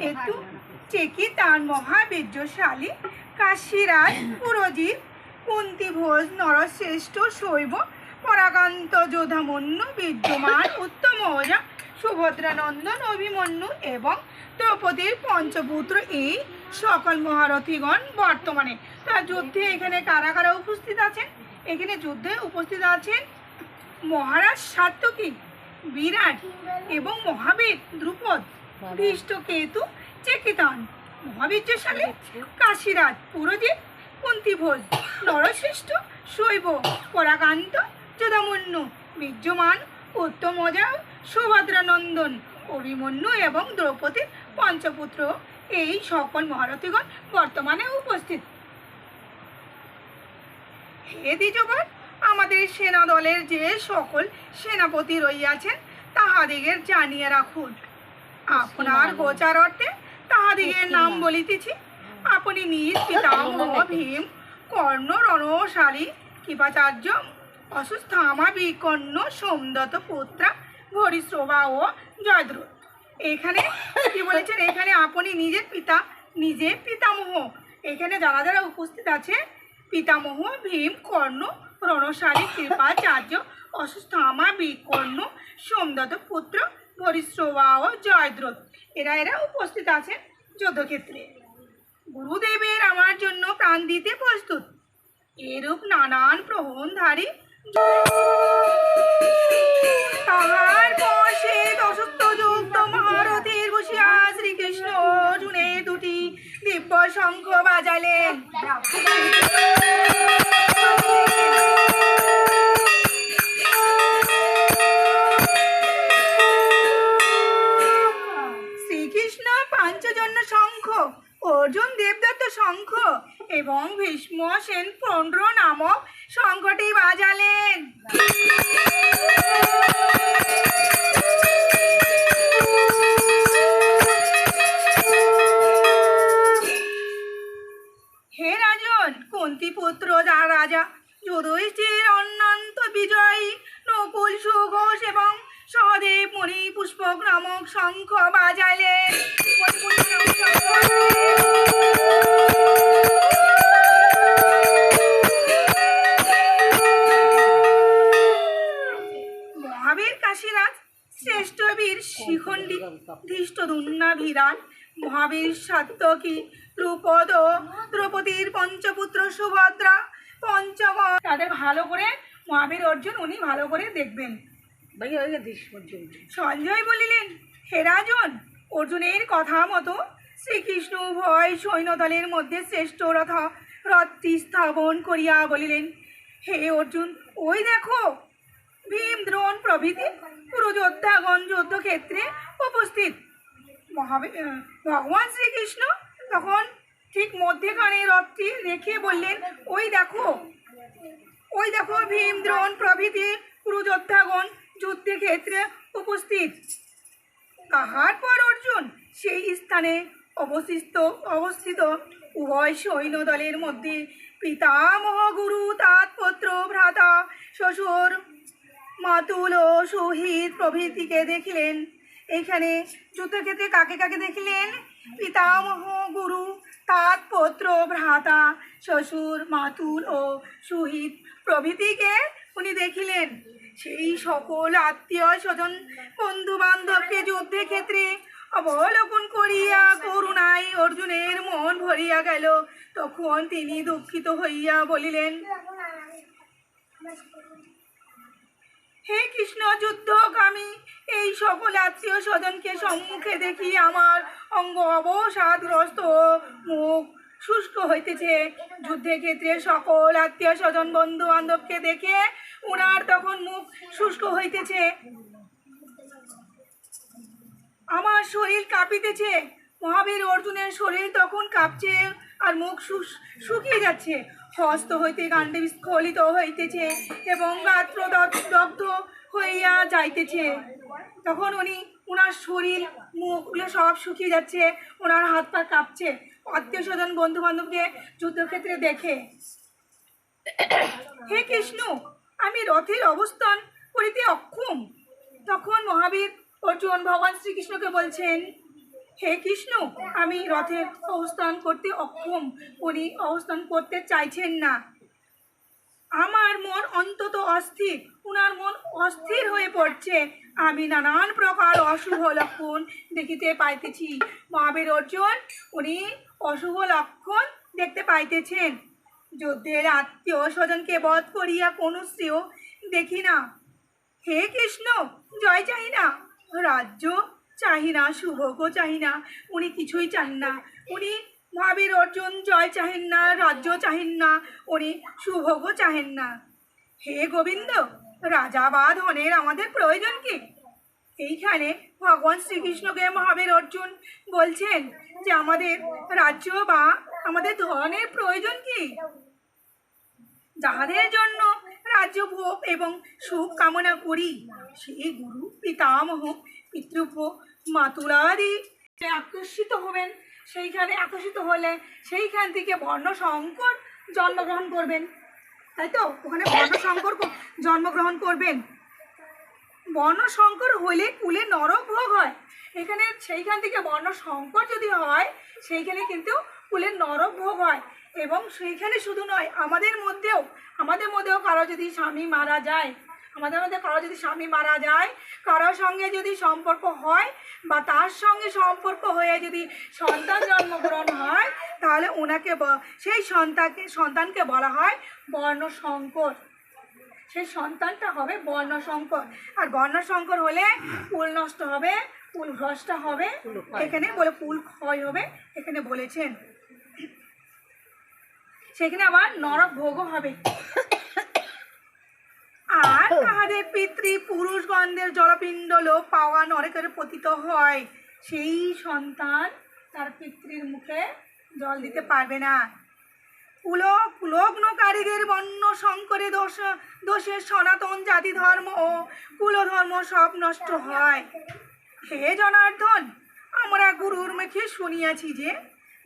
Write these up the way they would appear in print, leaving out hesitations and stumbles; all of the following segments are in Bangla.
একটু চেকিতান মহাবীর্যশালী কাশীরাজ পুরোজিত কুন্তিভোজ নরশ্রেষ্ঠ শৈব পরাকান্ত যোধামন্যু বিদ্যমান উত্তম ওজা সুভদ্রানন্দন অভিমন্যু এবং দ্রৌপদীর পঞ্চপুত্র এই সকল মহারথীগণ বর্তমানে তার যুদ্ধে এখানে কারা কারা উপস্থিত আছেন? এখানে যুদ্ধে উপস্থিত আছেন মহারাজ সাত্যকী, বিরাট এবং মহাবীর দ্রুপদ, ধৃষ্টকেতু, চেকিতান মহাবীর্যশালী কাশীরাজ পুরোজিত কুন্তিভোজ নরশ্রেষ্ঠ শৈব পরাকান্ত যোধামন্যু বিদ্যমান উত্তমজা সুভদ্রানন্দন অভিমন্যু এবং দ্রৌপদীর পঞ্চপুত্র এই সকল মহারথীগণ বর্তমানে উপস্থিত। হে দ্বিজগণ, আমাদের সেনা দলের যে সকল সেনাপতি রইয়াছেন তাহাদিগের জানিয়ে রাখুন। আপনার গোচার অর্থে তাহাদিগের নাম বলিতেছি। আপনি নিজ পিতামহ ভীম কর্ণ রণশালী কৃপাচার্য অশ্বত্থামা বিকর্ণ সোমদত্ত পুত্রা ভরিশ্রভা ও জয়দ্রথ। এখানে কি বলেছেন? এখানে আপনি নিজের পিতা, নিজে পিতামহ। এখানে যারা যারা উপস্থিত আছে পিতামহ ভীম কর্ণ রণশালী কৃপাচার্য অশ্বত্থামা বিকর্ণ সোমদত্ত পুত্র ভরিশ্রভা ও জয়দ্রথ, এরা উপস্থিত আছেন যুদ্ধক্ষেত্রে। গুরুদেবের আমার জন্য প্রাণ দিতে প্রস্তুত। এরূপ নানান প্রহণধারী তাহার বশে অসত্যযুক্ত মহারথীর বসিয়া শ্রীকৃষ্ণ অর্জুনের দুটি দিব্য শঙ্খ বাজালেন। শ্রীকৃষ্ণ পাঞ্চজন্য শঙ্খ, অর্জুন দেবদত্ত শঙ্খ এবং ভীষ্ম সেন পৌণ্ড্র নামক শঙ্খটি বাজালেন। হে রাজন, কুন্তিপুত্র রাজা যুধিষ্ঠির অনন্ত বিজয়ী নকুল সুঘোষ এবং সহদেব মণি পুষ্পক নামক শঙ্খ বাজাইলেন। মহাবীর কাশীরাজ শ্রেষ্ঠ বীর শিখণ্ডী ধৃষ্টদ্যুম্ন বিরাট মহাবীর সাত্যকী দ্রুপদ দ্রৌপদীর পঞ্চপুত্র সুভদ্রা পঞ্চগণ, তাদের ভালো করে মহাবীর অর্জুন উনি ভালো করে দেখবেন। সঞ্জয় বলিলেন, হে রাজন, অর্জুনের কথা মতো শ্রীকৃষ্ণ উভয় সৈন্যদলের মধ্যে শ্রেষ্ঠ রথটি স্থাপন করিয়া বলিলেন, হে অর্জুন, ওই দেখো ভীম দ্রোণ প্রভৃতি পুরোযোদ্ধাগণ যুদ্ধক্ষেত্রে উপস্থিত। ভগবান শ্রীকৃষ্ণ তখন ঠিক মধ্যেখানে রথটি রেখে বললেন, ওই দেখো ভীম দ্রোণ প্রভৃতি পুরোযোদ্ধাগণ যুদ্ধক্ষেত্রে উপস্থিত। তাহার পর অর্জুন সেই স্থানে অবস্থিত উভয় সৈন্য দলের মধ্যে পিতামহ গুরু তাৎপুত্র ভ্রাতা শ্বশুর মাতুল ও সুহিত প্রভৃতিকে দেখিলেন। এখানে যুদ্ধক্ষেত্রে কাকে কাকে দেখিলেন? পিতামহ গুরু তাৎপুত্র ভ্রাতা শ্বশুর মাতুল ও সুহিত প্রভৃতিকে উনি দেখিলেন। সেই সকল আত্মীয় স্বজন বন্ধু বান্ধবকে যুদ্ধক্ষেত্রে অবলোকন করিয়া করুণায় অর্জুনের মন ভরিয়া গেল। তখন তিনি দুঃখিত হইয়া বলিলেন, হে কৃষ্ণ, যুদ্ধকামী এই সকল আত্মীয় স্বজনকে সম্মুখে দেখি আমার অঙ্গ অবসাদগ্রস্ত, মুখ শুষ্ক হইতেছে। যুদ্ধক্ষেত্রে সকল আত্মীয় স্বজন বন্ধু বান্ধবকে দেখে উনার তখন মুখ শুষ্ক হইতেছে, আমার শরীর কাঁপিতেছে। মহাবীর অর্জুনের শরীর তখন কাঁপছে আর মুখ শুকিয়ে যাচ্ছে, হস্ত হইতে কাণ্ডে স্খলিত হইতেছে এবং গাত্র দগ্ধ হইয়া যাইতেছে। তখন উনার শরীর মুখগুলো সব শুকিয়ে যাচ্ছে, ওনার হাত পা কাঁপছে আত্মীয় স্বজন বন্ধু বান্ধবকে যুদ্ধক্ষেত্রে দেখে। হে কৃষ্ণ, আমি রথের অবস্থান করিতে অক্ষম। তখন মহাবীর অর্জুন ভগবান শ্রীকৃষ্ণকে বলছেন, হে কৃষ্ণ, আমি রথে অবস্থান করতে অক্ষম, উনি অবস্থান করতে চাইছেন না। আমার মন অন্তত অস্থির, উনার মন অস্থির হয়ে পড়ছে। আমি নানান প্রকার অশুভ লক্ষণ দেখিতে পাইতেছি। মহাবীর অর্জুন উনি অশুভ লক্ষণ দেখতে পাইতেছেন। যুদ্ধের আত্মীয় স্বজনকে বধ করিয়া কোনো শ্রেয় দেখি না। হে কৃষ্ণ, জয় চাহি না, রাজ্য চাহি না, শুভগও চাহি না, উনি কিছুই চান না। উনি মহাবীর অর্জুন জয় চাহেন না, রাজ্য চাহেন না, উনি শুভগও চাহেন না। হে গোবিন্দ, রাজা বা ধনের আমাদের প্রয়োজন কি? এইখানে ভগবান শ্রীকৃষ্ণকে মহাবীর অর্জুন বলছেন যে আমাদের রাজ্য বা আমাদের ধনের প্রয়োজন কি? যাহাদের জন্য রাজ্য ভোগ এবং সুখ কামনা করি, সেই গুরু পিতামহ পিতৃব্য মাতুলাদি আকর্ষিত হবেন। সেইখানে আকর্ষিত হলে সেইখান থেকে বর্ণ সংকর জন্মগ্রহণ করবেন, তাই তো? ওখানে বর্ণ সংকর জন্মগ্রহণ করবেন। বর্ণ সংকর হলে কুলে নরক ভোগ হয়। এখানে সেইখান থেকে বর্ণ সংকর যদি হয়, সেইখানে কিন্তু কুলের নরক ভোগ হয়। এবং সেইখানে শুধু নয়, আমাদের মধ্যেও কারো যদি স্বামী মারা যায়, কারোর সঙ্গে যদি সম্পর্ক হয় বা তার সঙ্গে সম্পর্ক হয়ে যদি সন্তান জন্মগ্রহণ হয়, তাহলে ওনাকে সেই সন্তানকে বলা হয় বর্ণসংকর। সেই সন্তানটা হবে বর্ণসংকর। আর বর্ণসংকর হলে কুল নষ্ট হবে, কুল ভ্রষ্ট হবে, এখানে বলে কুল ক্ষয় হবে, এখানে বলেছেন। সেখানে আবার নরক ভোগও হবে। আর তাহাদের পুরুষগণদের জলপিণ্ড লোপ পাওয়া নরকের পতিত হয়। সেই সন্তান তার পিতৃর মুখে জল দিতে পারবে না। কুলগ্নকারীদের বর্ণ সংকরে দোষের সনাতন জাতি ধর্ম ও কুলধর্ম সব নষ্ট হয়। হে জনার্দন, আমরা গুরুর মুখে শুনিয়াছি যে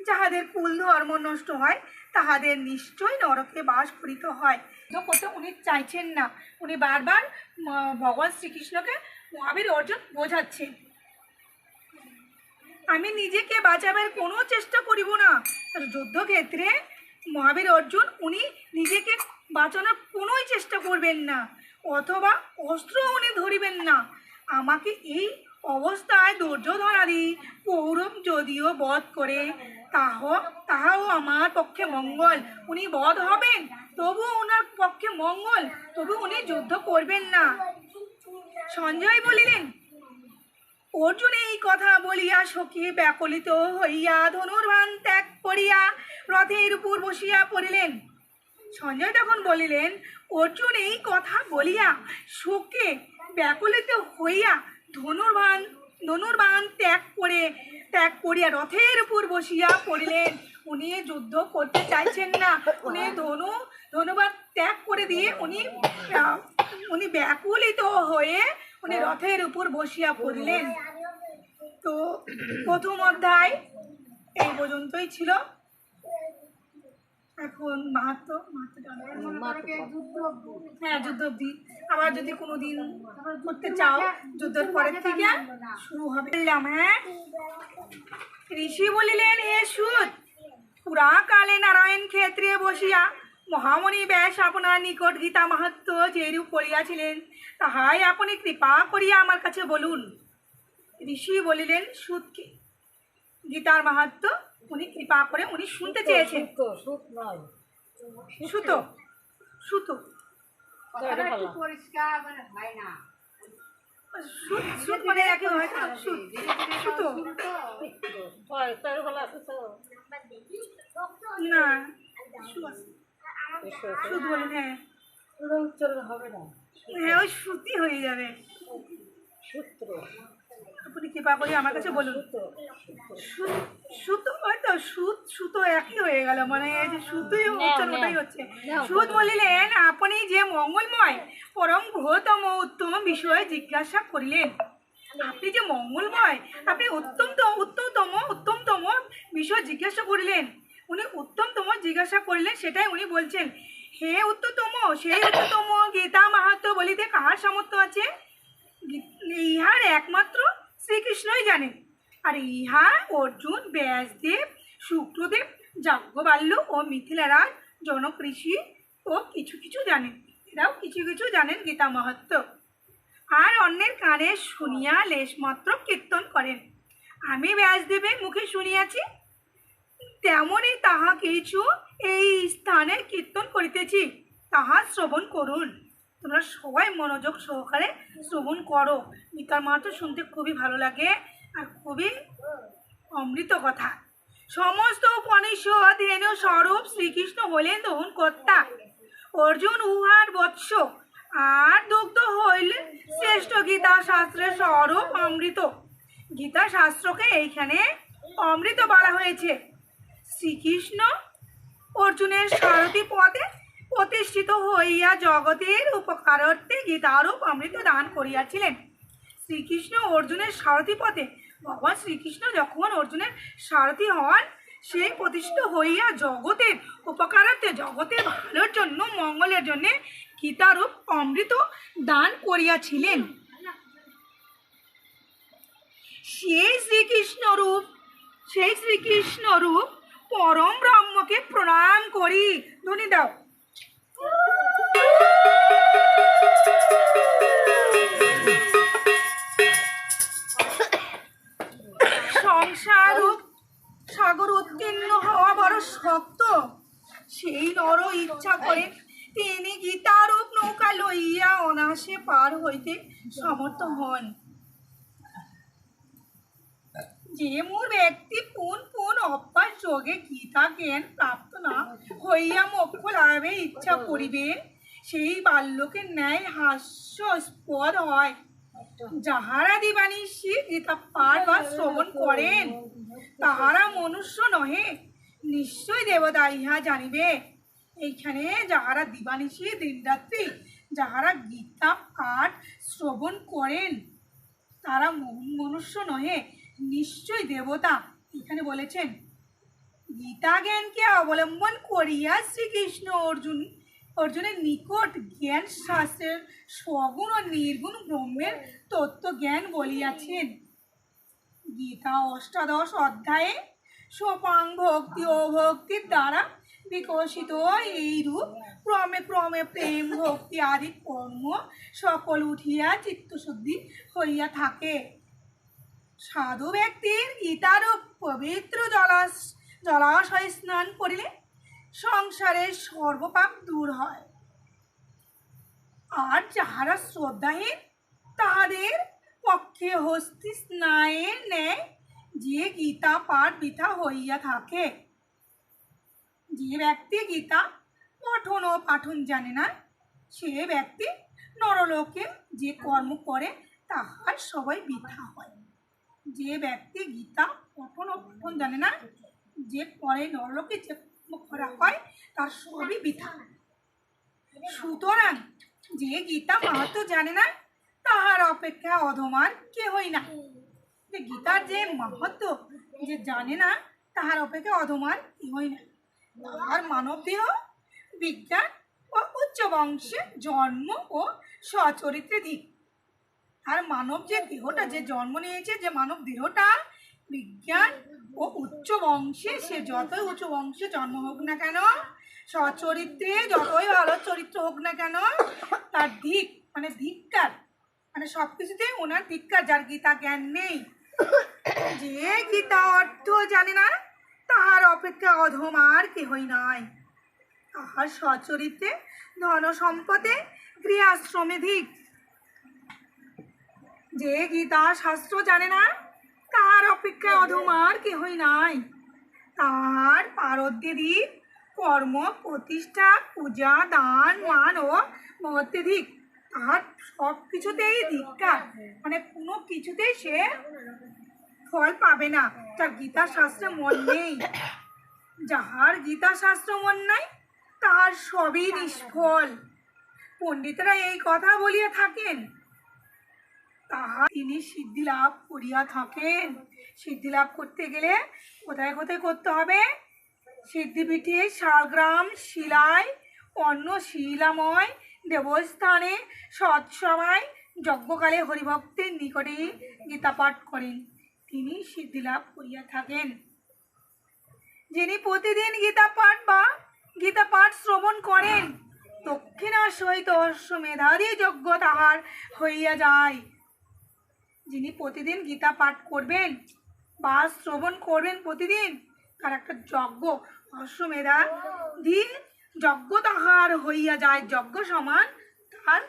যাহাদের কুল ধর্ম নষ্ট হয় তাহাদের নিশ্চয় নরকে বাস করিতে হয়। করতে উনি চাইছেন না, উনি বারবার ভগবান শ্রীকৃষ্ণকে মহাবীর অর্জুন বোঝাচ্ছেন। আমি নিজেকে বাঁচাবার কোনো চেষ্টা করিব না। যুদ্ধক্ষেত্রে মহাবীর অর্জুন উনি নিজেকে বাঁচানোর কোনোই চেষ্টা করবেন না, অথবা অস্ত্র উনি ধরিবেন না। আমাকে এই অবস্থায় দুর্যোধনাদি কৌরব যদিও বধ করে, তাহাও আমার পক্ষে মঙ্গল। উনি বধ হবেন, তবু ওনার পক্ষে মঙ্গল, তবু উনি যুদ্ধ করবেন না। সঞ্জয় বলিলেন, অর্জুন এই কথা বলিয়া সখী ব্যাকুলিত হইয়া ধনুর্বাণ ত্যাগ করিয়া রথের উপর বসিয়া পড়িলেন। সঞ্জয় তখন বলিলেন, অর্জুন এই কথা বলিয়া শোকে ব্যাকুলিত হইয়া ধনুর্বাণ ত্যাগ করিয়া রথের উপর বসিয়া পড়িলেন। উনি যুদ্ধ করতে চাইছেন না, উনি ধনুবাণ ত্যাগ করে দিয়ে উনি ব্যাকুলিত হয়ে উনি রথের উপর বসিয়া পড়িলেন। তো প্রথম অধ্যায় এই পর্যন্তই ছিল। এখন হ্যাঁ, যুদ্ধ অবধি। আবার যদি কোনো দিন করতে চাও, যুদ্ধের পরের থেকে শুরু হবে। হ্যাঁ, ঋষি বলিলেন, হে সুত, পুরাকালে নারায়ণ ক্ষেত্রে বসিয়া মহামণি ব্যাস আপনার নিকট গীতা মাহাত্ম্য যেরূপ করিয়াছিলেন, তাহাই আপনি কৃপা করিয়া আমার কাছে বলুন। ঋষি বলিলেন সুতকে গীতার মাহাত্ম্য উনি কৃপা করে উনি শুনতে চেয়েছেন। সুতো সুতো মানে একে হয় না, সুতো না, সুত বলেন। হ্যাঁ হ্যাঁ, ওই সুতি হয়ে যাবে। আপনি কৃপা করে আমার কাছে বলুন। সুতো হয়তো সুতো একই হয়ে গেল, মানে যে সুতোই উচ্চারণটাই হচ্ছে। সুত বলিলেন, আপনি যে মঙ্গলময় পরম ঘোরতম উত্তম বিষয়ে জিজ্ঞাসা করিলেন। আপনি যে মঙ্গলময়, আপনি উত্তমতম বিষয় জিজ্ঞাসা করিলেন। উনি উত্তমতম জিজ্ঞাসা করিলেন, সেটাই উনি বলছেন। হে উত্তমতম, সেই উত্তমতম গীতা মাহাত্ম্য বলিতে কাহার সামর্থ্য আছে? ইহার একমাত্র শ্রীকৃষ্ণই জানেন। আর ইহা অর্জুন, ব্যাসদেব, শুক্রদেব, যাজ্ঞবল্ক্য ও মিথিলারাজ, জনক ঋষি ও কিছু কিছু জানেন। এরাও কিছু কিছু জানেন গীতা মাহাত্ম্য, আর অন্যের কানে শুনিয়া লেশমাত্র কীর্তন করেন। আমি ব্যাসদেবের মুখে শুনিয়াছি, তেমনই তাহা কিছু এই স্থানে কীর্তন করিতেছি, তাহা শ্রবণ করুন। তোমরা সবাই মনোযোগ সহকারে শ্রবণ করো। গীতার মাহাত্ম্য শুনতে খুবই ভালো লাগে আর খুবই অমৃত কথা। সমস্ত উপনিষদ ধেনু স্বরূপ শ্রীকৃষ্ণ হলেন দহন কর্তা, অর্জুন উহার বৎস, আর দুগ্ধ হইলেন শ্রেষ্ঠ গীতা শাস্ত্রের স্বরূপ অমৃত। গীতা শাস্ত্রকে এইখানে অমৃত বলা হয়েছে। শ্রীকৃষ্ণ অর্জুনের সারথি পদে প্রতিষ্ঠিত হইয়া জগতের উপকারার্থে গীতারূপ অমৃত দান করিয়াছিলেন। শ্রীকৃষ্ণ অর্জুনের সারথি পদে, ভগবান শ্রীকৃষ্ণ যখন অর্জুনের সারথি হন, সেই প্রতিষ্ঠিত হইয়া জগতের উপকারার্থে, জগতের ভালোর জন্য, মঙ্গলের জন্য গীতারূপ অমৃত দান করিয়াছিলেন। সেই শ্রীকৃষ্ণ রূপ পরম ব্রহ্মকে প্রণাম করি। ধ্বনি দাও। সংসারূপ সাগর উত্তীর্ণ হওয়া বড় শক্ত, সেই নর ইচ্ছা করেন তিনি গীতারূপ নৌকা লইয়া অনায়াসে পার হইতে সমর্থ হন। যে মূর ব্যক্তি পুন পুন অভ্যাস যোগে গীতা জ্ঞান প্রাপ্ত না হইয়া মোক্ষ লাভে ইচ্ছা করিবেন, সেই বাল্যকের ন্যায় হাস্যস্পদ হয়। যাহারা দিবানিশি গীতা পাঠ বা শ্রবণ করেন, তাহারা মনুষ্য নহে, নিশ্চয় দেবতা, ইহা জানিবে। এইখানে যাহারা দিবানিশি দিনরাত্রি যাহারা গীতা পাঠ শ্রবণ করেন, তারা মনুষ্য নহে, নিশ্চয় দেবতা। এখানে বলেছেন গীতা জ্ঞানকে অবলম্বন করিয়া শ্রীকৃষ্ণ অর্জুনের নিকট জ্ঞান শাস্ত্রের সগুণ ও নির্গুণ ব্রহ্মের তত্ত্ব জ্ঞান বলিয়াছেন। গীতা অষ্টাদশ অধ্যায়ে সোপাং ভক্তি ও ভক্তির দ্বারা বিকশিত এইরূপ ক্রমে ক্রমে প্রেম ভক্তি আদি কর্ম সকল উঠিয়া চিত্তশুদ্ধি হইয়া থাকে। সাধু ব্যক্তির গীতারূপ পবিত্র জলাশয়ে স্নান করিলে সংসারের সর্বপাপ দূর হয়। আর যাহারা শ্রদ্ধাহীন, তাহাদের পক্ষে হস্তি স্নানের ন্যায় যে গীতা পাঠ বৃথা হইয়া থাকে। যে ব্যক্তি গীতা পঠন ও পাঠন জানে না, সে ব্যক্তি নরলোকে যে কর্ম করে তাহার সবাই বৃথা হয়। যে ব্যক্তি গীতা পঠন ও পাঠন জানে না, যে করে নরলোকে যে কর্ম করা হয় তার সবই বৃথা। সুতরাং যে গীতা মাহাত্ম্য জানে না, তাহার অপেক্ষা অধমার কেহই না। যে গীতার যে মাহাত্ম্য যে জানে না, তাহার অপেক্ষা অধমার কেহই না। তাহার মানব দেহ বিজ্ঞান ও উচ্চ বংশে জন্ম ও সচরিত্রে দিক। আর মানব যে দেহটা যে জন্ম নিয়েছে, যে মানব দেহটা বিজ্ঞান ও উচ্চ বংশে, সে যতই উচ্চ বংশে জন্ম হোক না কেন, সচরিত্রে যতই ভালো চরিত্র হোক না কেন, তার দিক মানে ধিক্কার, মানে সব কিছুতে ওনার ধিক্কার। যার গীতা জ্ঞান নেই, যে গীতা অর্থ জানে না, তাহার অপেক্ষা অধম আর কেহই নাই। তাহার সচরিত্রে ধন সম্পদে গৃহাশ্রমে ধিক। যে গীতা শাস্ত্র জানে না, তাহার অপেক্ষা অধম আর কেহই নাই। তাহার পারদ্যেধিক কর্ম প্রতিষ্ঠা পূজা দান মান ও মহত্যাধিক। তাহার সব কিছুতেই ধিক্কার, মানে কোনো কিছুতেই সে ফল পাবে না, যার গীতা শাস্ত্রে মন নেই। যাহার গীতা শাস্ত্র মন নাই, তাহার সবই নিষ্ফল। পণ্ডিতরা এই কথা বলিয়া থাকেন, তাহা তিনি সিদ্ধি লাভ করিয়া থাকেন। সিদ্ধি লাভ করতে গেলে কোথায় কোথায় করতে হবে? সিদ্ধিপীঠে, শালগ্রাম, শিলায়, অন্য শিলাময় দেবস্থানে, সৎসময়, যজ্ঞকালে হরিভক্তের নিকটে গীতা পাঠ করেন। তিনি সিদ্ধি লাভ করিয়া থাকেন। যিনি প্রতিদিন গীতা পাঠ বা গীতা পাঠ শ্রবণ করেন, দক্ষিণার সহিত অশ্বমেধাদি যজ্ঞ তাহার হইয়া যায়। যিনি প্রতিদিন গীতা পাঠ করবেন বা শ্রবণ করবেন প্রতিদিন, তার একটা যজ্ঞ, অশ্বমেধাদি যজ্ঞ তাহার হইয়া যায়, যজ্ঞ সমান তার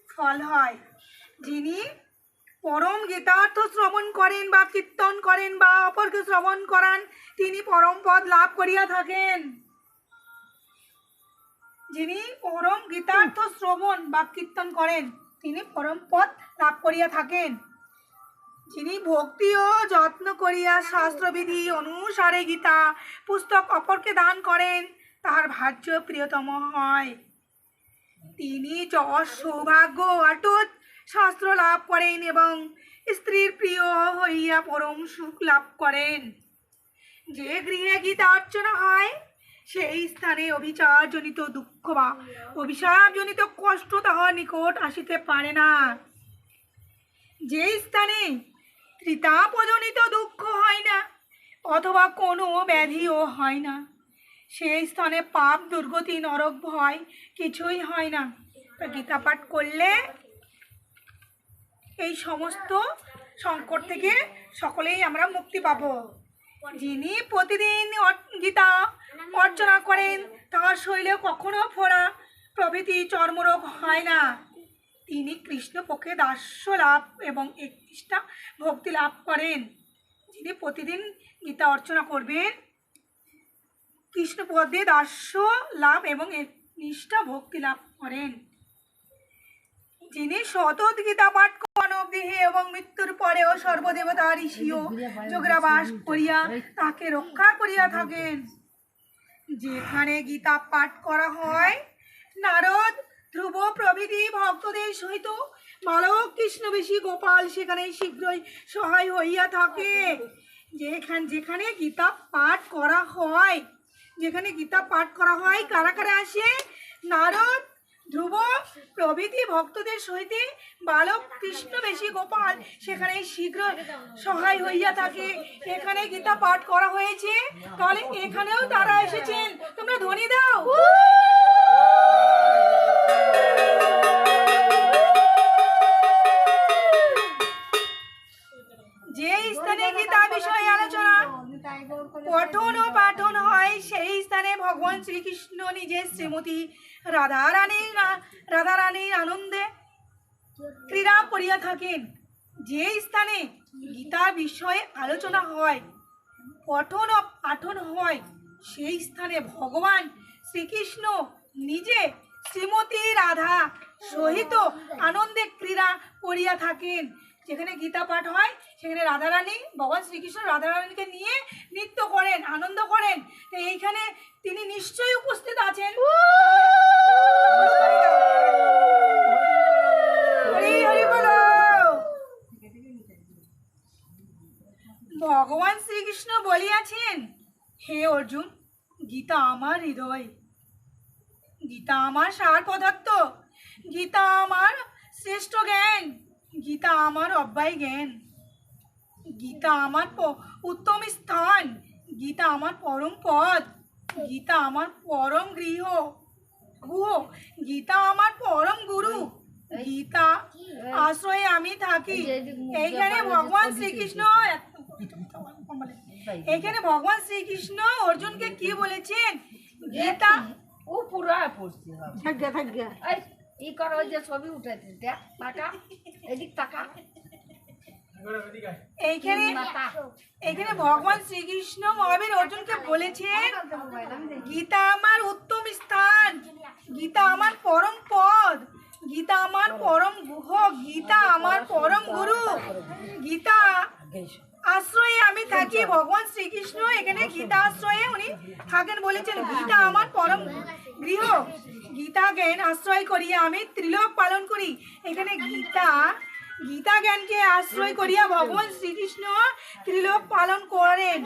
ফল হয়। যিনি পরম গীতার্থ শ্রবণ করেন বা কীর্তন করেন বা অপরকে শ্রবণ করান, তিনি পরম পদ লাভ করিয়া থাকেন। যিনি পরম গীতার্থ শ্রবণ বা কীর্তন করেন, তিনি পরম পদ লাভ করিয়া থাকেন। যিনি ভক্তি ও যত্ন করিয়া শাস্ত্রবিধি অনুসারে গীতা পুস্তক অপরকে দান করেন, তাহার ভাজ্য প্রিয়তম হয়। তিনি যশ সৌভাগ্য অটুট শাস্ত্র লাভ করেন এবং স্ত্রীর প্রিয় হইয়া পরম সুখ লাভ করেন। যে গৃহে গীতা অর্চনা হয়, সেই স্থানে অভিচারজনিত দুঃখ বা অভিশাপজনিত কষ্ট তাহার নিকট আসিতে পারে না। যে স্থানে ত্রিতাপজনিত দুঃখ হয় না অথবা কোনো ব্যাধিও হয় না, সেই স্থানে পাপ দুর্গতি নরক ভয় কিছুই হয় না। গীতা পাঠ করলে এই সমস্ত সংকট থেকে সকলেই আমরা মুক্তি পাব। যিনি প্রতিদিন গীতা অর্চনা করেন, তাহার শরীরে কখনো ফোড়া প্রভৃতি চর্মরোগ হয় না। তিনি কৃষ্ণপক্ষে দাস্য লাভ এবং একনিষ্ঠা ভক্তি লাভ করেন। যিনি প্রতিদিন গীতা অর্চনা করবেন, কৃষ্ণপদে দাস্য লাভ এবং একনিষ্ঠা ভক্তি লাভ করেন। যিনি সতত গীতা পাঠ মানব দেহে এবং মৃত্যুর পরেও সর্বদেবতা ঋষি ও যোগীরা বাস করিয়া তাকে রক্ষা করিয়া থাকেন। যেখানে গীতা পাঠ করা হয়, নারদ, ধ্রুব প্রভৃতি ভক্তদের সহিত বালক কৃষ্ণবেশী গোপাল সেখানেই শীঘ্রই সহায় হইয়া থাকে। যেখানে গীতা পাঠ করা হয়, যেখানে গীতা পাঠ করা হয়, কারা কারা আসে? নারদ, ধ্রুব প্রভৃতি ভক্তদের সহিত বালক কৃষ্ণবেশী গোপাল সেখানে শীঘ্র সহায় হইয়া থাকে। এখানে গীতা পাঠ করা হয়েছে, তাহলে এখানেও তারা এসেছেন। তোমরা ধ্বনি দাও। যে স্থানে গীতা বিষয়ে আলোচনা, পঠন ও পাঠন হয়, সেই স্থানে ভগবান শ্রীকৃষ্ণ নিজের শ্রীমতী রাধারানীর আনন্দে ক্রীড়া করিয়া থাকেন। যে স্থানে গীতা বিষয়ে আলোচনা হয়, পঠন ও পাঠন হয়, সেই স্থানে ভগবান শ্রীকৃষ্ণ নিজে শ্রীমতী রাধা সহিত আনন্দে ক্রীড়া করিয়া থাকেন। যেখানে গীতা পাঠ হয়, সেখানে রাধারানী, ভগবান শ্রীকৃষ্ণ রাধারানীকে নিয়ে নৃত্য করেন, আনন্দ করেন। তো এইখানে তিনি নিশ্চয়ই উপস্থিত আছেন। ভগবান শ্রীকৃষ্ণ বলিয়াছেন, হে অর্জুন, গীতা আমার হৃদয়, গীতা আমার সার পদার্থ, গীতা আমার শ্রেষ্ঠ জ্ঞান, গীতা আমার অব্যয় জ্ঞান, গীতা আমার উত্তম স্থান, গীতা আমার পরম পদ, গীতা আমার পরম গৃহ, গীতা আমার পরম গুরু, গীতা আশ্রয়ে আমি থাকি। এইখানে ভগবান শ্রীকৃষ্ণ অর্জুনকে কি বলেছেন? গীতা ও পুরা পড়ছি এই করো, যে ছবি উঠেছে দেখ, টাকা এদিক টাকা। এইখানে ভগবান শ্রীকৃষ্ণ মহাবীর অর্জুনকে বলেছেন, গীতা আমার উত্তম স্থান, গীতা আমার পরম পদ, গীতা আমার পরম গুহ, গীতা আমার পরম গুরু, গীতা আশ্রয়ে আমি থাকি। ভগবান শ্রীকৃষ্ণ এখানে গীতা আশ্রয়ে উনি থাকেন বলেছেন। গীতা আমার পরম গৃহ, গীতা জ্ঞান আশ্রয় করিয়া আমি ত্রিলোক পালন করি। এখানে গীতা জ্ঞানকে আশ্রয় করিয়া ভগবান শ্রীকৃষ্ণ ত্রিলোক পালন করেন।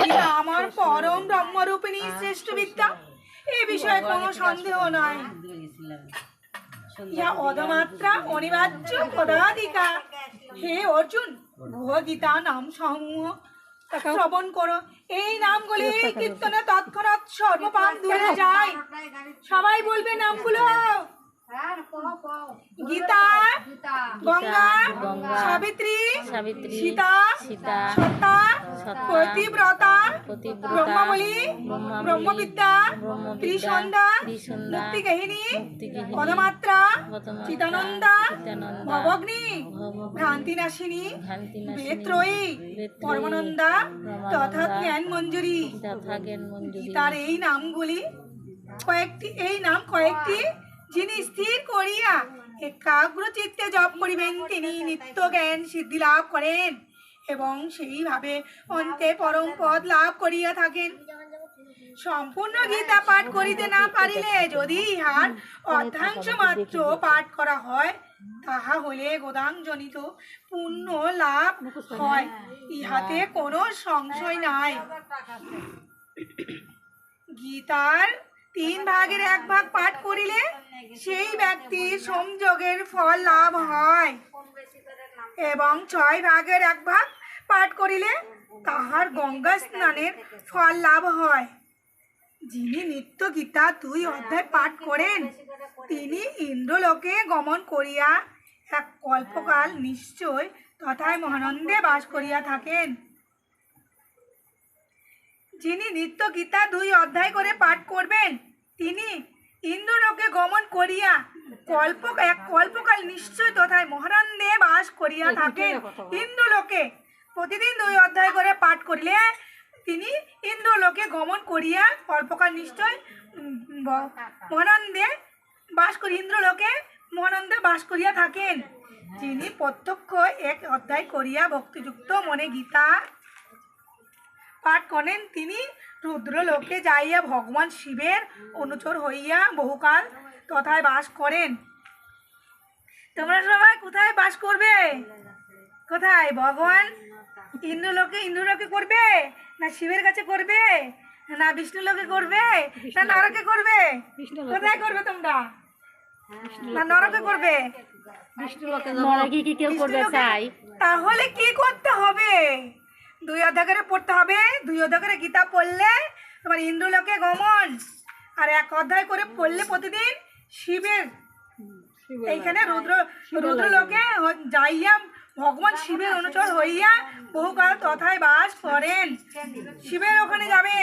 গীতা আমার পরম ব্রহ্মরূপিণী শ্রেষ্ঠ বিদ্যা, এ বিষয়ে কোনো সন্দেহ নাই। ইহা অধমাত্রা অনিবার্য পদাধিকার। হে অর্জুন, গীতা নাম সমূহ শ্রবণ করো। এই নামগুলি কীর্তনে তৎক্ষণাৎ সর্বপাপ দূরে যায়। সবাই বলবে নামগুলো। গীতা, গঙ্গা, সাবিত্রী, সীতা, সত্তা, পতিব্রতা, ব্রহ্মবলী, ব্রহ্মবিদ্যা, ত্রিসন্ধ্যা, মুক্তিকাহিনী, পদমাত্রা, চিদানন্দা, ভবগ্নি, ভ্রান্তিনাশিনী, বেত্রয়ী, পরমানন্দা তথা জ্ঞান মঞ্জুরি। গীতার এই নামগুলি কয়েকটি যিনি স্থির করিয়া একাগ্র চিত্তে জপ করিবেন, তিনি নিত্য জ্ঞান সিদ্ধি লাভ করেন এবং সেইভাবে অন্তে পরম পদ লাভ করিয়া থাকেন। সম্পূর্ণ গীতা পাঠ করিতে না পারিলে যদি ইহার অর্ধাংশ মাত্র পাঠ করা হয়, তাহা হলে গোদাংজনিত পুণ্য লাভ হয়, ইহাতে কোনো সংশয় নাই। গীতার 3 ভাগের 1 ভাগ পাঠ করিলে সেই ব্যক্তির সোমযোগের ফল লাভ হয় এবং 6 ভাগের 1 ভাগ পাঠ করিলে তাহার গঙ্গা স্নানের ফল লাভ হয়। যিনি নিত্য গীতা 2 অধ্যায় পাঠ করেন, তিনি ইন্দ্রলোকে গমন করিয়া এক কল্পকাল নিশ্চয় তথায় মহানন্দে বাস করিয়া থাকেন। যিনি নিত্য গীতা 2 অধ্যায় করে পাঠ করবেন, তিনি ইন্দ্রলোকে গমন করিয়া এক কল্পকাল নিশ্চয় তথায় মহানন্দে বাস করিয়া থাকেন। ইন্দ্রলোকে প্রতিদিন 2 অধ্যায় করে পাঠ করিলে তিনি ইন্দ্রলোকে গমন করিয়া কল্পকাল নিশ্চয় মহানন্দে ইন্দ্রলোকে মহানন্দে বাস করিয়া থাকেন। যিনি প্রত্যক্ষ 1 অধ্যায় করিয়া ভক্তিযুক্ত মনে গীতা পাঠ করেন, তিনি রুদ্রলোকে যাইয়া ভগবান শিবের অনুচর হইয়া বহুকাল তথায় বাস করেন। তোমরা সবাই কোথায় বাস করবে? কোথায়? ভগবান ইন্দ্রলোকে করবে, না শিবের কাছে করবে, না বিষ্ণুলোকে করবে, না নরকে করবে? কোথায় করবে তোমরা? না নরকে করবে? তাহলে কি করতে হবে? 2 অধ্যায় করে পড়তে হবে। 2 অধ্যায় করে গীতা পড়লে তোমার ইন্দ্রলোকে গমন, আর 1 অধ্যায় করে পড়লে প্রতিদিন শিবের এইখানে রুদ্রলোকে যাইয়া ভগবান শিবের অনুচর হইয়া বহুকাল তথায় বাস করেন। শিবের ওখানে যাবে।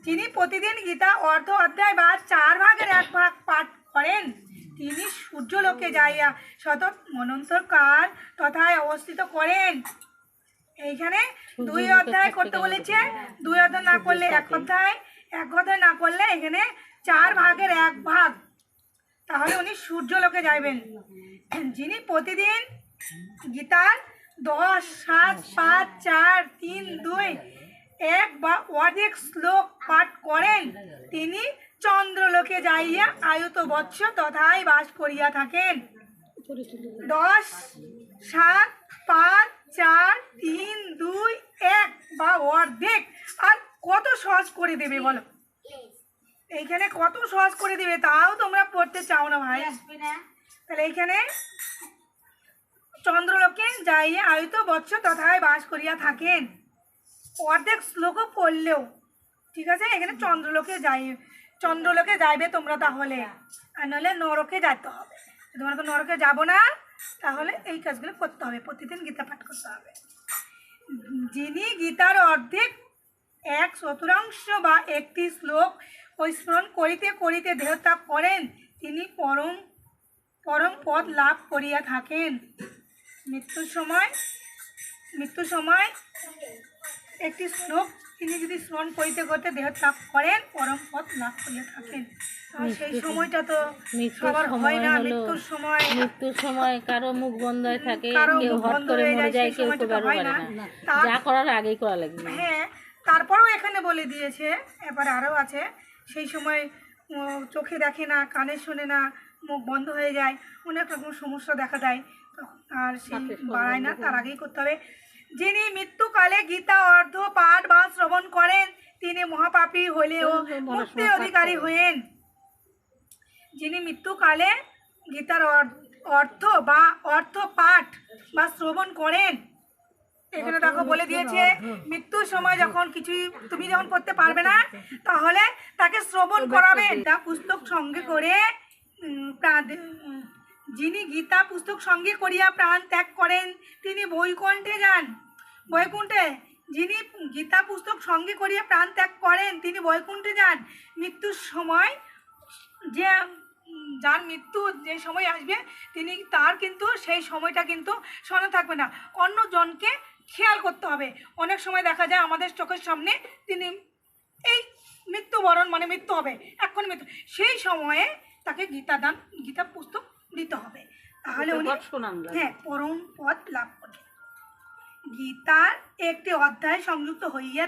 যিনি প্রতিদিন গীতা অধ্যায় বা 4 ভাগের 1 ভাগ পাঠ করেন, তিনি সূর্যলোকে যাইয়া শত মনন্তর কাল তথায় অবস্থিত করেন। এইখানে 2 অধ্যায় করতে বলেছে। 2 অধ্যায় না করলে 1 অধ্যায়, 1 অধ্যায় না করলে এখানে 4 ভাগের 1 ভাগ, তাহলে উনি সূর্যলোকে যাইবেন। যিনি প্রতিদিন গীতার 10, 7, 5, 4, 3, 2, 1 বা অধিক শ্লোক পাঠ করেন, তিনি চন্দ্রলোকে যাইয়া আয়ুত বৎসর তথায় বাস করিয়া থাকেন। 10, 7, 5, 4, 3, 2, 1 বা অর্ধেক। আর কত সহজ করে দেবে বলো? এইখানে কত সহজ করে দিবে, তাও তোমরা পড়তে চাও না ভাই। তাহলে এইখানে চন্দ্রলোকে যাইয়া আয়ুত বৎসর তথায় বাস করিয়া থাকেন, অর্ধেক শ্লোকও পড়লেও ঠিক আছে। এখানে চন্দ্রলোকে যাইবে তোমরা, তাহলে আর নাহলে নরকে যেতে হবে। তোমরা তো নরকে যাবো না, তাহলে এই কাজগুলো করতে হবে, প্রতিদিন গীতা পাঠ করতে হবে। যিনি গীতার অর্ধেক 1/4 বা 1টি শ্লোক স্মরণ করিতে করিতে দেহত্যাগ করেন, তিনি পরম পদ লাভ করিয়া থাকেন। মৃত্যুর সময় একটি শ্লোক তিনি যদি স্মরণ করিতে করতে দেহত্যাগ করেন, পরম পদ লাভ করিয়া থাকেন। সেই সময়টা তো সবার হয় না। মৃত্যুর সময় কারো মুখ বন্ধ হয়ে থাকে, কেউ হট করে মরে যায়, কেউ হয় না, যা করার আগেই করা লাগবে। হ্যাঁ, তারপরেও এখানে বলে দিয়েছে, এবার আরও আছে, সেই সময় চোখে দেখে না, কানে শোনে না, মুখ বন্ধ হয়ে যায়, অনেক রকম সমস্যা দেখা দেয়, আর সেই বাড়ায় না, তার আগেই করতে হবে। যিনি মৃত্যুকালে গীতা অর্ধ পাঠ বা শ্রবণ করেন, তিনি মহাপাপী হলেও মুক্তির অধিকারী হয়েন। যিনি মৃত্যুকালে গীতার অর্থ বা অর্থ পাঠ বা শ্রবণ করেন। এখানে দেখো বলে দিয়েছে মৃত্যুর সময় যখন কিছুই তুমি যখন করতে পারবে না তাহলে তাকে শ্রবণ করাবেন। তা পুস্তক সঙ্গে করে যিনি গীতা পুস্তক সঙ্গে করিয়া প্রাণ ত্যাগ করেন তিনি বৈকুণ্ঠে যান। বৈকুণ্ঠে যিনি গীতা পুস্তক সঙ্গে করিয়া প্রাণ ত্যাগ করেন তিনি বৈকুণ্ঠে যান। মৃত্যুর সময় যে যার মৃত্যু যে সময় আসবে তিনি তার কিন্তু সেই সময়টা কিন্তু শোনা থাকবে না, অন্যজনকে খেয়াল করতে হবে। অনেক সময় দেখা যায় আমাদের চোখের সামনে তিনি এই মৃত্যুবরণ মানে মৃত্যু হবে, এখন মৃত্যু, সেই সময়ে তাকে গীতা পুস্তক দিতে হবে, তাহলে উনি হ্যাঁ পরম পদ লাভ করবে। গীতার একটি অধ্যায় সংযুক্ত হইয়া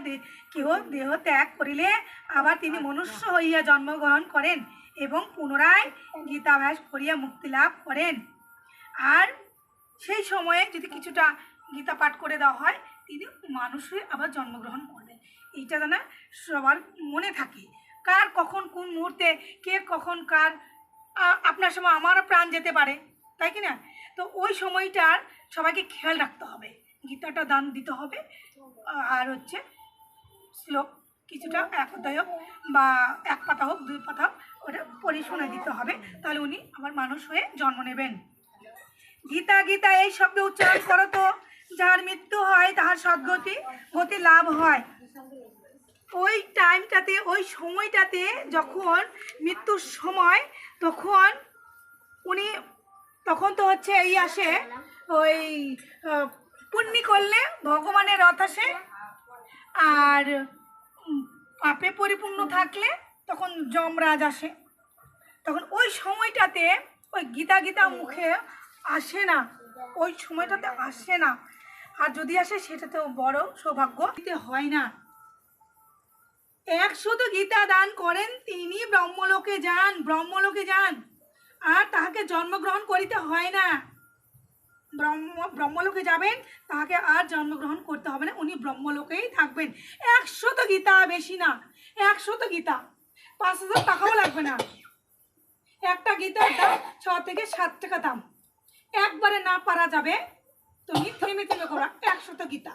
কেহ দেহ ত্যাগ করিলে আবার তিনি মনুষ্য হইয়া জন্মগ্রহণ করেন এবং পুনরায় গীতাভ্যাস করিয়া মুক্তি লাভ করেন। আর সেই সময়ে যদি কিছুটা গীতা পাঠ করে দেওয়া হয় তিনি মানুষ হয়ে আবার জন্মগ্রহণ করবেন। এইটা যেন সবার মনে থাকে, কার কখন কোন মুহূর্তে কে কখন কার আপনার সময় আমারও প্রাণ যেতে পারে, তাই কি না? তো ওই সময়টার সবাইকে খেয়াল রাখতে হবে, গীতাটা দান দিতে হবে। আর হচ্ছে শ্লোক কিছুটা এক অধ্যায় হোক বা এক পাতা হোক দুই পাতা হোক ওটা পড়ে শুনে দিতে হবে, তাহলে উনি আবার মানুষ হয়ে জন্ম নেবেন। গীতা গীতা এই শব্দ উচ্চারণ করো তো, যার মৃত্যু হয় তাহার সদ্গতি লাভ হয়। ওই টাইমটাতে ওই সময়টাতে যখন মৃত্যুর সময় তখন উনি তখন তো হচ্ছে এই আসে ওই পুণ্যি করলে ভগবানের রথ আসে, আর পাপে পরিপূর্ণ থাকলে তখন যমরাজ আসে। তখন ওই সময়টাতে ওই গীতা মুখে আসে না, ওই সময়টাতে আসে না, আর যদি আসে সেটাতেও বড় সৌভাগ্য দিতে হয় না। 100 গীতা দান করেন তিনি ব্রহ্মলোকে যান, আর তাহাকে জন্মগ্রহণ করিতে হয় না। ব্রহ্মলোকে যাবেন, তাহাকে আর জন্মগ্রহণ করতে হবে না, উনি ব্রহ্মলোকেই থাকবেন। 100 গীতা, বেশি না, 100 গীতা, 5000 টাকাও লাগবে না। একটা গীতার দাম 6 থেকে 7 টাকা দাম। একবারে না পারা যাবে, তুমি থেমে করো 100 গীতা।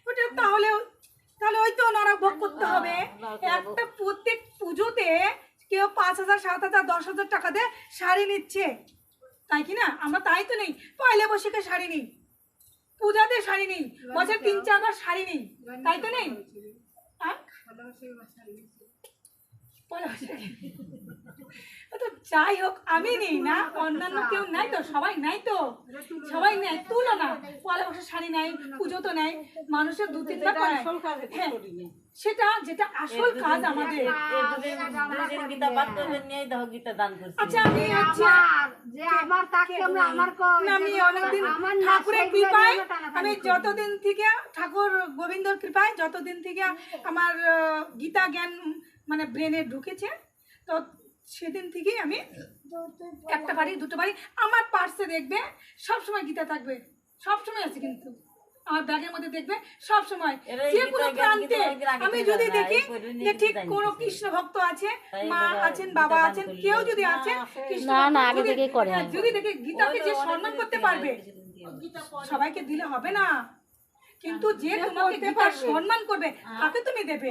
ওটা তাহলে ওই তো নরক ভোগ করতে হবে। একটা প্রত্যেক পুজোতে কেউ 5000 7000 10,000 টাকা দিয়ে শাড়ি নিচ্ছে, তাই কি না? আমরা তাই তো নেই, পয়লা বৈশাখে শাড়ি নেই, পূজাতে শাড়ি নেই, বছর 3-4 বার শাড়ি নেই, তাই তো নেই? তো যাই হোক, আমি নেই না, অন্যান্য কেউ নাই তো, সবাই নাই তো, সবাই নেই, তুলো না, পয়লা বৈশাখ শাড়ি নেয়, পুজো তো নেয়, মানুষের 2-3 বার হ্যাঁ সেটা যেটা আসল কাজ আমাদের। আচ্ছা আমি অনেকদিন ঠাকুরের কৃপায়, আমি যতদিন থেকে ঠাকুর গোবিন্দর কৃপায় যতদিন থেকে আমার গীতা জ্ঞান মানে ব্রেনে ঢুকেছে, তো সেদিন থেকেই আমি একটা বাড়ি দুটো বাড়ি আমার পার্সে দেখবে সবসময় গীতা থাকবে, সবসময় আছে, কিন্তু আমার ব্যাগের মধ্যে দেখবে সব সময়। যে কোনো প্রান্তে আমি যদি দেখি যে ঠিক কোনো কৃষ্ণ ভক্ত আছে, মা আছেন, বাবা আছেন, কেউ যদি আছে যদি দেখে গীতাকে যে সম্মান করতে পারবে, সবাইকে দিলে হবে না, কিন্তু যে তোমাকে গীতার সম্মান করবে তাকে তুমি দেবে।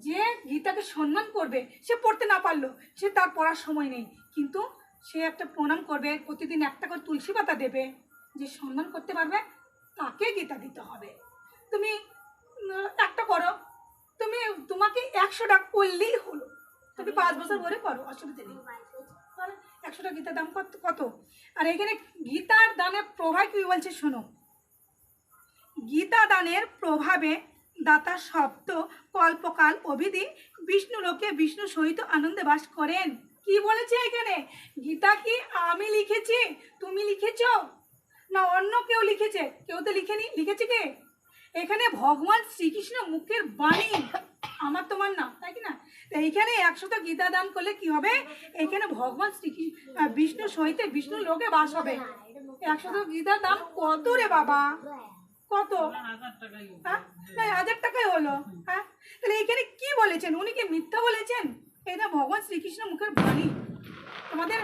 যে গীতাকে সম্মান করবে, সে পড়তে না পারলো, সে তার পড়ার সময় নেই, কিন্তু সে একটা প্রণাম করবে, প্রতিদিন একটা করে তুলসী পাতা দেবে, যে সম্মান করতে পারবে তাকে গীতা দিতে হবে। তুমি একটা করো, তোমাকে 100 টাকা করলেই হলো, তুমি 5 বছর ধরে করো, অসুবিধা নেই। 100 টাকা গীতার দাম কত? আর এখানে গীতার দানের প্রভাব কি বলছে শোনো। গীতা দানের প্রভাবে দাতা শব্দ কল্পকাল অবধি বিষ্ণু লোকে বিষ্ণু সহিত আনন্দে বাস করেন। কি বলেছে এখানে? গীতা কি আমি লিখেছি, তুমি লিখেছ না অন্য কেউ লিখেছে? কেউ তো লিখেনি, লিখেছে কে? এখানে ভগবান শ্রীকৃষ্ণ মুখের বাণী, আমার তোমার না, তাই কি না? এইখানে 100 গীতা দান করলে কি হবে? এখানে ভগবান শ্রীকৃষ্ণ বিষ্ণু সহিত বিষ্ণু লোকে বাস হবে। 100 গীতার দাম কত রে বাবা, কত? 1000 টাকাই হলো। হ্যাঁ, তাহলে এখানে কি বলেছেন? উনি কি মিথ্যা বলেছেন? এটা ভগবান শ্রীকৃষ্ণ মুখের বাণী, তোমাদের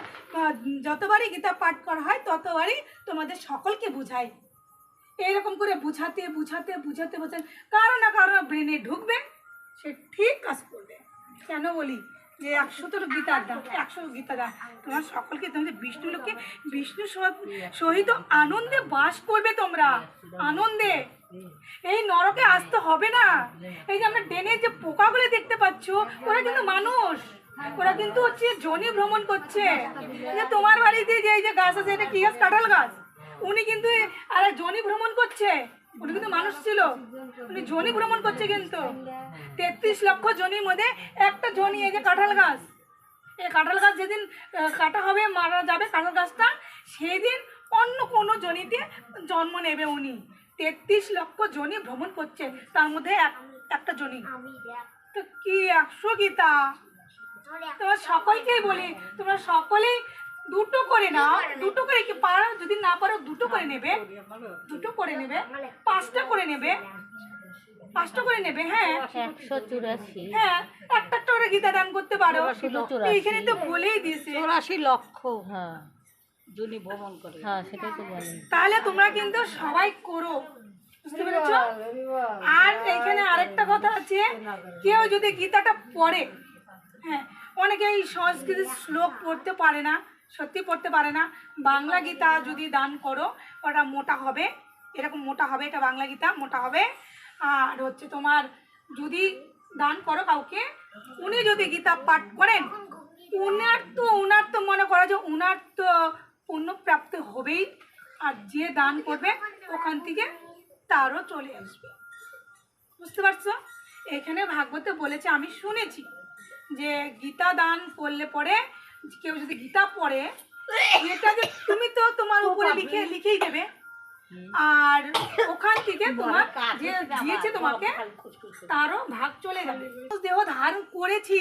যতবারই গীতা পাঠ করা হয় ততবারই তোমাদের সকলকে বোঝাই। এইরকম করে বুঝাতে বুঝাতে বুঝাতে বুঝাতে কারো না কারো ব্রেনে ঢুকবে, সে ঠিক কাজ করবে। কেন বলি যে 100 গীতার দাম, 100 গীতা দাম তোমার সকলকে, তোমাদের বিষ্ণু লোকে বিষ্ণু সহিত আনন্দে বাস করবে তোমরা, আনন্দে। এই নরকে আসতে হবে না। এই যে আমরা ড্রেনের যে পোকাগুলো দেখতে পাচ্ছ, ওরা কিন্তু মানুষ, ওরা কিন্তু হচ্ছে জনি ভ্রমণ করছে। যে তোমার বাড়িতে যে এই যে গাছ আছে, এটা কি গাছ? কাঁঠাল গাছ। উনি কিন্তু আর জনি ভ্রমণ করছে, উনি কিন্তু মানুষ ছিল, উনি জনি ভ্রমণ করছে। কিন্তু 33 লক্ষ জনির মধ্যে একটা জনি এই যে কাঁঠাল গাছ। এই কাঁঠাল গাছ যেদিন কাটা হবে, মারা যাবে কাঁঠাল গাছটা, সেই দিন অন্য কোনো জনিতে জন্ম নেবে উনি। 33 লক্ষ জনি ভ্রমণ করছে, তার মধ্যে একটা জনি। তো কি 100 গীতা? তোমার সকলকেই বলি, তোমরা সকলেই দুটো করে নাও, দুটো করে, কি পারো, যদি না পারো দুটো করে নেবে, দুটো করে নেবে, 5টা করে নেবে, 5টা করে নেবে। হ্যাঁ 184। হ্যাঁ, একটা একটা করে গীতা দান করতে পারো। এইখানে তো বলেই দিয়েছে 84 লক্ষ। হ্যাঁ জনি ভ্রমণ করে। হ্যাঁ সেটাই তো বলে। তাহলে তোমরা কিন্তু সবাই করো, বুঝতে পেরেছো? আর এইখানে আরেকটা কথা আছে, কেউ যদি গীতাটা পড়ে, হ্যাঁ, অনেকে এই সংস্কৃত শ্লোক পড়তে পারে না, সত্যি পড়তে পারে না। বাংলা গীতা যদি দান করো, ওটা মোটা হবে, এরকম মোটা হবে, এটা বাংলা গীতা মোটা হবে। আর হচ্ছে তোমার যদি দান করো কাউকে, উনি যদি গীতা পাঠ করেন, উনার তো মনে করো যে উনার তো পুণ্যপ্রাপ্ত হবেই। আর যে দান করবে ওখান থেকে তারও চলে আসবে, বুঝতে পারছো? এখানে ভাগবতে বলেছে, আমি শুনেছি যে গীতা দান করলে পরে, কেউ যদি গীতা পড়ে, এটা যে তুমি তো তোমার উপরে লিখেই দেবে, আর ওখান থেকে তোমার যে দিয়েছে তোমাকে তারও ভাগ চলে যাবে। দেহ ধারণ করেছি,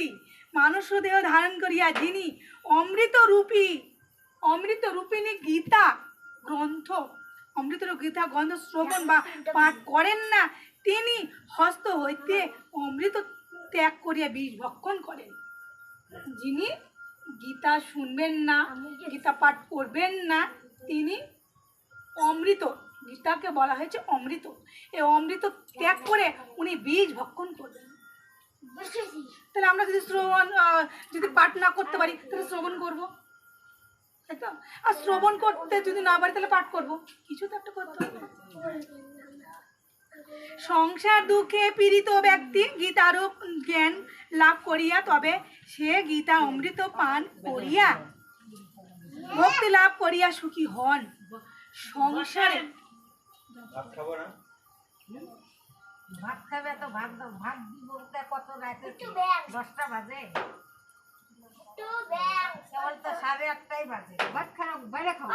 মানুষ দেহ ধারণ করিয়া যিনি অমৃত রূপিণী গীতা গ্রন্থ, অমৃত গীতা গ্রন্থ শ্রবণ বা পাঠ করেন না, তিনি হস্ত হইতে অমৃত ত্যাগ করিয়া বিষ ভক্ষণ করেন। যিনি গীতা শুনবেন না, গীতা পাঠ করবেন না, তিনি অমৃত, গীতাকে বলা হয়েছে অমৃত, এই অমৃত ত্যাগ করে উনি বীজ ভক্ষণ করবেন। তাহলে আমরা যদি যদি পাঠ না করতে পারি, তাহলে শ্রবণ করবো, তাই তো? আর শ্রবণ করতে যদি না পারি, তাহলে পাঠ করবো, কিছু তো একটা করতে হবে। সংসার দুঃখে পীড়িত ব্যক্তি গীতার জ্ঞান লাভ করিয়া তবে সে গীতা অমৃত পান করিয়া ভক্তি লাভ করিয়া সুখী হন। সংসারে ভাত খাবে তো ভাত দাও, ভাত দিব কত রাতে 10টা বাজে, কেবল তো 8:30টাই বাজে। ভাত খাও, বাইরে খাও,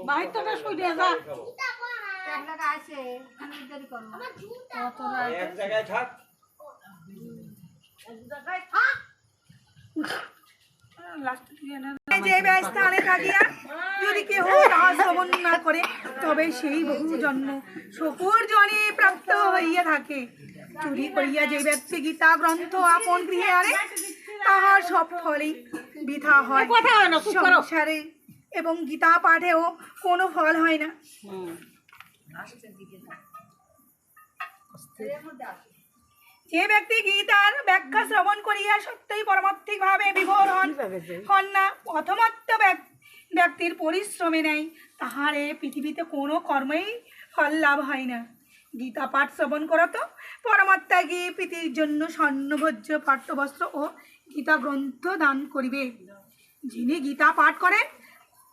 বাইরটা শুইয়া যা। এক জায়গায় আসে, আমি দেরি করবো, কত রাতে এক জায়গায় থাক। এক জায়গায় থাক। যে স্থানে থাকিয়া যদি কেহ তাহা শ্রবণ না করে, তবে সেই বহু জন্ম শকুর জনে প্রাপ্ত হইয়া থাকে। চুরি করিয়া যে ব্যক্তি গীতা গ্রন্থ আপন গৃহে আনে, তাহার সব ফলই বৃথা হয়। সংসারে এবং গীতা পাঠেও কোনো ফল হয় না। যে ব্যক্তি গীতার ব্যাখ্যা শ্রবণ করিয়া সত্যই পরমার্থিক ভাবে বিভোর হন না, প্রথমত্ব ব্যক্তির পরিশ্রমে নেই, তাহার এ পৃথিবীতে কোনো কর্মেই ফল লাভ হয় না। গীতা পাঠ শ্রবণ করো তো পরমাত্মাগী প্রীতির জন্য স্বর্ণভোজ্য পাঠ্যবস্ত্র ও গীতা গ্রন্থ দান করিবে। যিনি গীতা পাঠ করেন,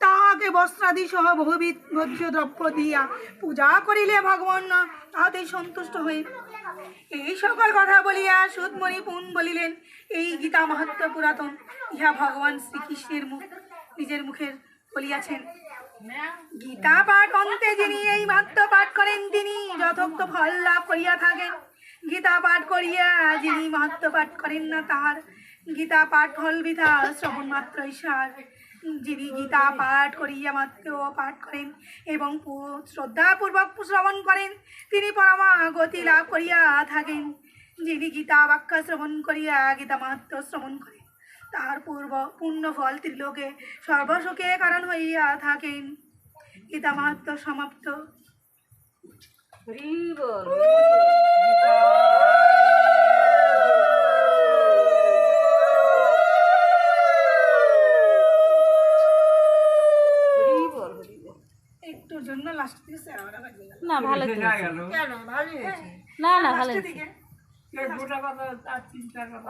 তাহাকে বস্ত্রাদি সহ বহুবিধ ভোজ্য দ্রব্য দিয়া পূজা করিলে ভগবান তাহাতেই সন্তুষ্ট হয়ে। এই সকল কথা বলিয়া সুতমণি পুন বলিলেন, এই গীতা মাহাত্ম্য পুরাতন, ইহা ভগবান শ্রীকৃষ্ণের নিজের মুখের বলিয়াছেন। গীতা পাঠ অন্তে যিনি এই মাত্র পাঠ করেন, তিনি যথোক্ত ফল লাভ করিয়া থাকেন। গীতা পাঠ করিয়া যিনি মাহাত্ম্য পাঠ করেন না, তাহার গীতা পাঠ ফল বৃথা, শ্রবণ মাত্রই সার। যিনি গীতা পাঠ করিয়া মাত্র পাঠ করেন এবং শ্রদ্ধাপূর্বক শ্রবণ করেন, তিনি পরমা গতি লাভ করিয়া থাকেন। যিনি গীতা বাক্য শ্রবণ করিয়া গীতা মাহাত্ম্য শ্রবণ করেন তার পুণ্য ফল ত্রিলোকে সর্বসুখে কারণ হইয়া থাকেন। গীতা মাহাত্ম্য সমাপ্ত। একটুর জন্য লাস্ট থেকে সেরা লাগবে না ভালো তো। কেন ভালো হয়েছে? না না ভালো লাস্টের হয়েছে। দিকে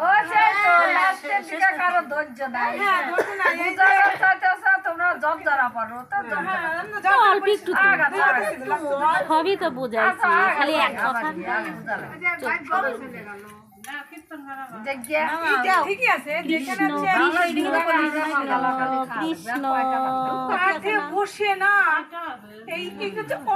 ও সেই তো লাস্টের দিকে কারো ধৈর্য নাই। হ্যাঁ ধরতে না এই যে বুঝানো চাইতেছে তোমরা জব যারা পারো তো জব যারা। তো অল্প একটু তো। সবই তো বোঝাইছি, খালি এক কথা। ঠিকই আছে যেখানে কৃষ্ণ আছে কৃষ্ণ কৃষ্ণ কাঠে বসে না এই কি